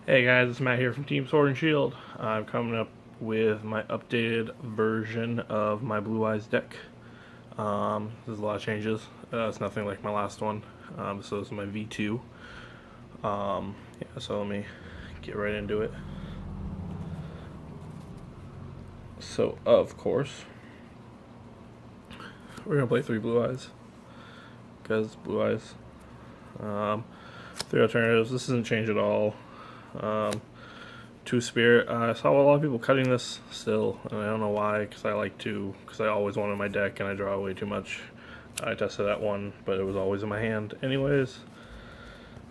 Hey guys, it's Matt here from Team Sword and Shield. I'm coming up with my updated version of my Blue Eyes deck. There's a lot of changes. It's nothing like my last one. So this is my V2. So let me get right into it. So of course, we're gonna play 3 Blue Eyes because Blue Eyes. 3 alternatives. This doesn't change at all. 2 Spirit. I saw a lot of people cutting this still, and I don't know why, because I always wanted my deck and I draw way too much. I tested that one, but it was always in my hand anyways.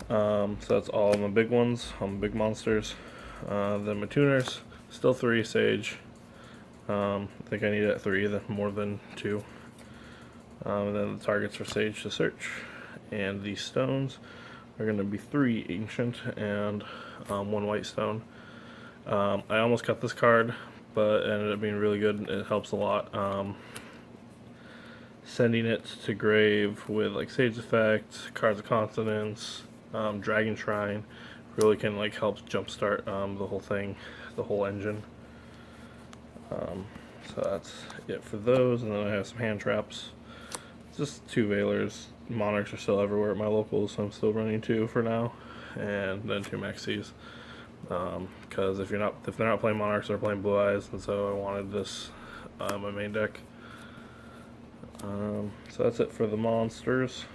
So that's all my big ones, all my big monsters. Then my tuners, still 3 Sage. I think I need it at 3, more than 2. And then the targets for Sage to search. And these stones are going to be 3 Ancient and 1 White Stone. I almost cut this card, but it ended up being really good. It helps a lot. Sending it to grave with like Sage Effect, Cards of Consonance, Dragon Shrine really can like help jumpstart the whole thing, the whole engine. So that's it for those, and then I have some hand traps. Just 2 Veilers. Monarchs are still everywhere at my locals, so I'm still running 2 for now, and then 2 Maxis. Because if they're not playing Monarchs, they're playing Blue Eyes, and so I wanted this my main deck. So that's it for the monsters,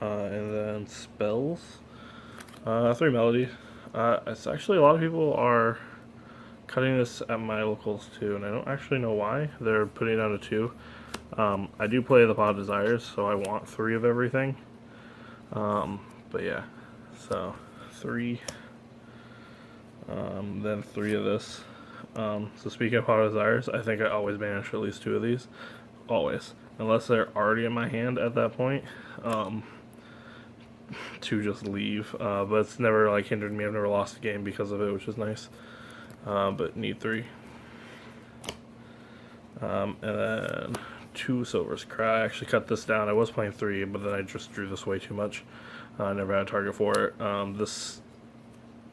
and then spells. 3 Melody. It's actually a lot of people are cutting this at my locals too, and I don't actually know why they're putting it down to 2. I do play the Pot of Desires, so I want 3 of everything. But yeah, so 3. Then 3 of this. So speaking of Pot of Desires, I think I always banish at least 2 of these. Always. Unless they're already in my hand at that point. To just leave. But it's never like hindered me. I've never lost a game because of it, which is nice. But need 3. And then 2 Silver's Cry. I actually cut this down. I was playing 3, but then I just drew this way too much. I never had a target for it. This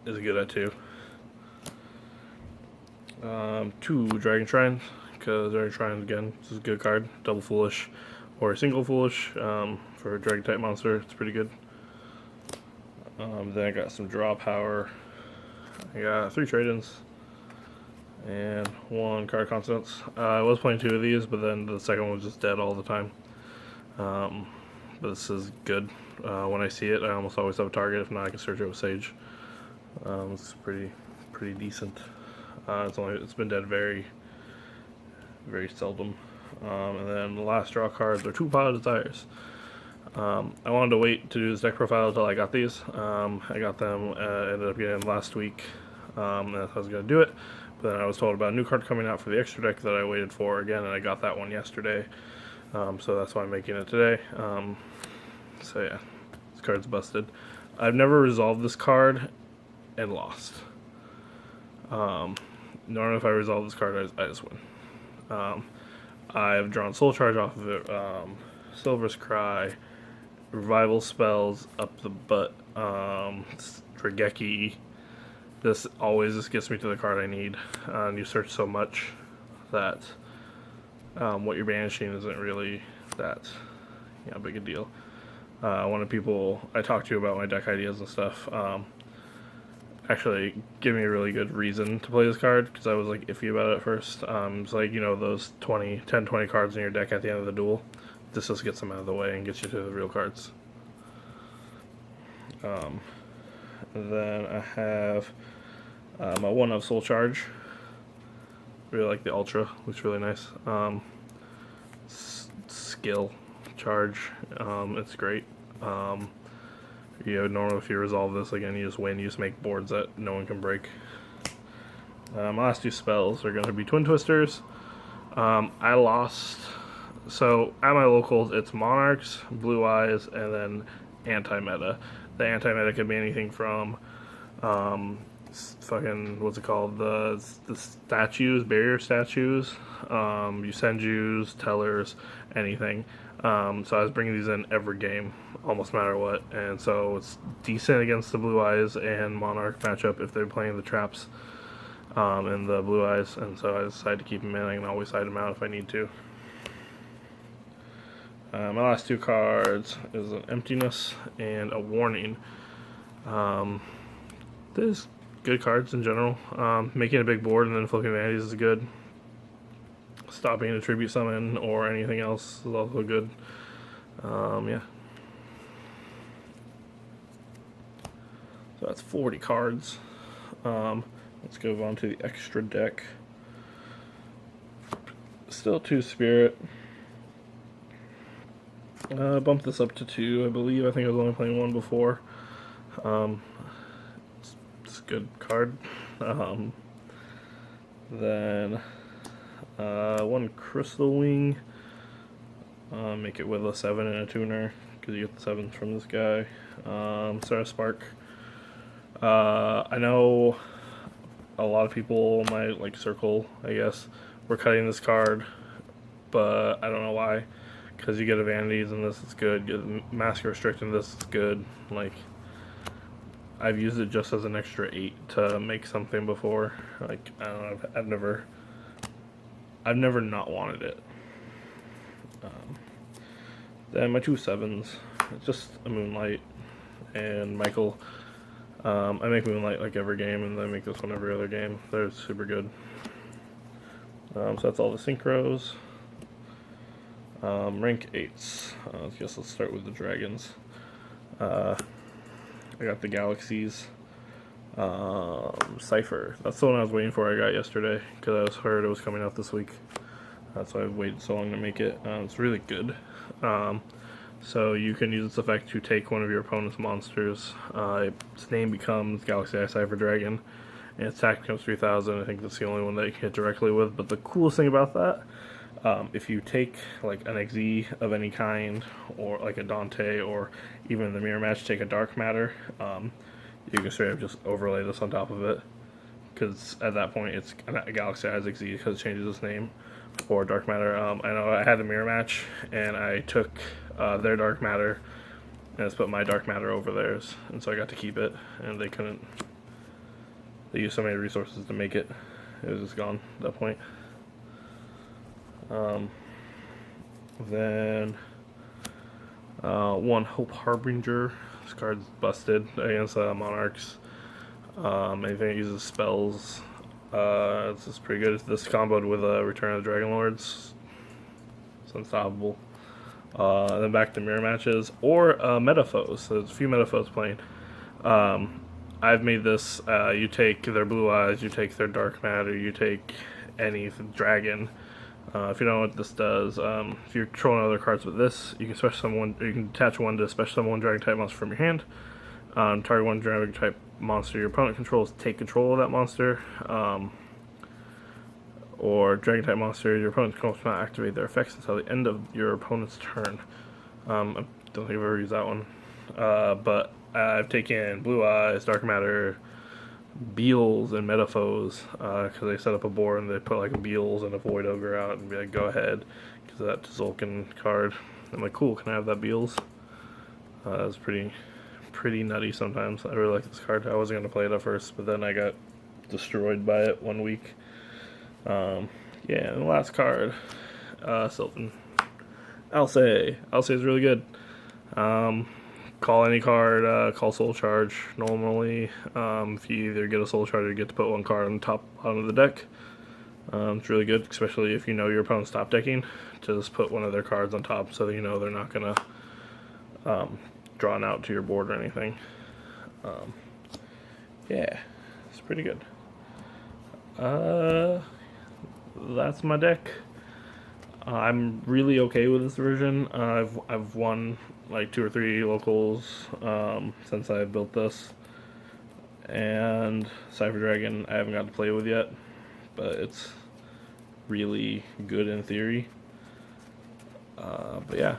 is good at 2. 2 Dragon Shrine, because Dragon Shrine, again, this is a good card. Double Foolish or a single Foolish for a Dragon type monster. It's pretty good. Then I got some draw power. I got 3 trade-ins and 1 card consonance. I was playing 2 of these, but then the second one was just dead all the time. But this is good. When I see it, I almost always have a target. If not, I can search it with Sage. It's pretty decent. It's been dead very seldom. And then the last draw cards are 2 Pot of Desires. I wanted to wait to do this deck profile until I got these. I got them, ended up getting them last week. And I was going to do it. But then I was told about a new card coming out for the extra deck that I waited for again, and I got that one yesterday. So that's why I'm making it today. So yeah, this card's busted. I've never resolved this card and lost. Normally if I resolve this card, I just win. I've drawn Soul Charge off of it, Silver's Cry, Revival Spells up the butt, Drageki. This always just gets me to the card I need. And you search so much that what you're banishing isn't really that big a deal. One of the people I talked to about my deck ideas and stuff actually gave me a really good reason to play this card, because I was like iffy about it at first. It's like, those 10, 20 cards in your deck at the end of the duel. This just gets them out of the way and gets you to the real cards. Then I have my 1 of Soul Charge. Really like the Ultra, looks really nice. Skill Charge, it's great. Normally if you resolve this, again, you just win. You just make boards that no one can break. My last 2 spells are going to be Twin Twisters. I lost. So at my locals, it's Monarchs, Blue Eyes, and then anti-meta. The anti-meta could be anything from what's it called? The statues, barrier statues, Yusenjus, Tellers, anything. So I was bringing these in every game, almost no matter what, and so it's decent against the Blue Eyes and Monarch matchup if they're playing the traps and the Blue Eyes, and so I decided to keep them in. I can always hide them out if I need to. My last two cards is an Emptiness and a Warning. There's good cards in general. Making a big board and then flipping vanities is good. Stopping a tribute summon or anything else is also good. Yeah. So that's 40 cards. Let's go on to the extra deck. Still 2 Spirit. Bumped this up to 2, I believe. I think I was only playing 1 before. It's a good card. Then 1 Crystal Wing. Make it with a 7 and a tuner, because you get the 7s from this guy. Sarah Spark. I know a lot of people in my circle, I guess, were cutting this card, but I don't know why. Because you get a Vanities and this is good, you get Mask Restrict and this is good. Like, I've used it just as an extra 8 to make something before. Like, I don't know, I've never not wanted it. Then my 2 7s, just a Moonlight and Michael. I make Moonlight like every game, and then I make this one every other game. They're super good. So that's all the synchros. Rank 8s. I guess let's start with the dragons. I got the galaxies. Cypher. That's the one I was waiting for. I got yesterday because I heard it was coming out this week. That's why I've waited so long to make it. It's really good. So you can use this effect to take one of your opponent's monsters. Its name becomes Galaxy Eye Cypher Dragon, and its attack becomes 3,000. I think that's the only one that you can hit directly with. But the coolest thing about that, if you take like an XE of any kind, or like a Dante, or even in the mirror match, take a Dark Matter, you can straight up just overlay this on top of it. Because at that point, it's a Galaxy Eyes XE because it changes its name. Or Dark Matter. I know I had the mirror match, and I took their Dark Matter, and I just put my Dark Matter over theirs, and so I got to keep it, and they couldn't. They used so many resources to make it. It was just gone at that point. Then 1 Hope Harbinger. This card's busted against Monarchs. Anything that uses spells. This is pretty good. This comboed with Return of the Dragon Lords. It's unstoppable. Then back to mirror matches or Metaphos. So there's a few Metaphos playing. I've made this. You take their Blue Eyes, you take their Dark Matter, you take any dragon. If you don't know what this does, if you're controlling other cards with this, you can special summon. You can attach 1 to special summon 1 dragon type monster from your hand. Target 1 dragon type monster your opponent controls, take control of that monster. Or dragon type monster your opponent controls cannot activate their effects until the end of your opponent's turn. I don't think I've ever used that one. But I've taken Blue Eyes, Dark Matter, Beals, and Metaphos, because they set up a board and they put like a Beals and a Void Ogre out and be like, go ahead, because of that Tzolk'in card. I'm like, cool, can I have that Beals? That's pretty nutty sometimes. I really like this card. I wasn't going to play it at first, but then I got destroyed by it 1 week. Yeah, and the last card, Sylvan. Alcei is really good. Call any card, call Soul Charge normally. If you either get a Soul Charge or you get to put 1 card on the top bottom of the deck. It's really good, especially if you know your opponent's top decking, to just put 1 of their cards on top so that you know they're not going to drawn out to your board or anything. Yeah, it's pretty good. That's my deck. I'm really okay with this version. I've won like 2 or 3 locals since I built this, and Cypher Dragon I haven't got to play with yet, but it's really good in theory. But yeah,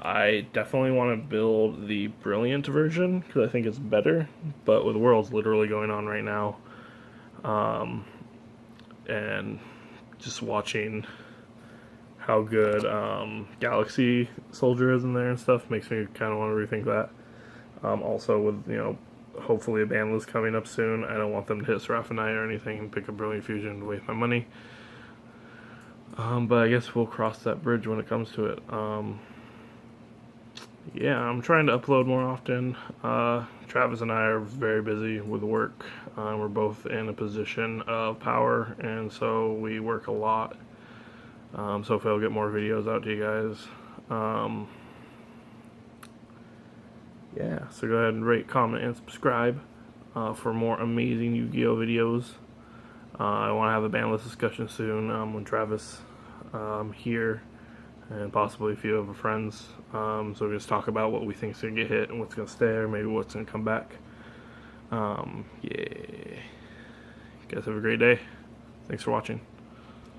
I definitely want to build the Brilliant version because I think it's better, but with Worlds literally going on right now, and just watching how good Galaxy Soldier is in there and stuff. Makes me kind of want to rethink that. Also, with hopefully a ban list coming up soon, I don't want them to hit Seraphonite or anything and pick up Brilliant Fusion to waste my money. But I guess we'll cross that bridge when it comes to it. Yeah, I'm trying to upload more often. Travis and I are very busy with work. We're both in a position of power, and so we work a lot. So hopefully I'll get more videos out to you guys. Yeah, so go ahead and rate, comment, and subscribe for more amazing Yu-Gi-Oh videos. I want to have a ban list discussion soon when Travis here and possibly a few of our friends. So we just talk about what we think is going to get hit and what's going to stay, or maybe what's going to come back. Yeah. You guys have a great day. Thanks for watching.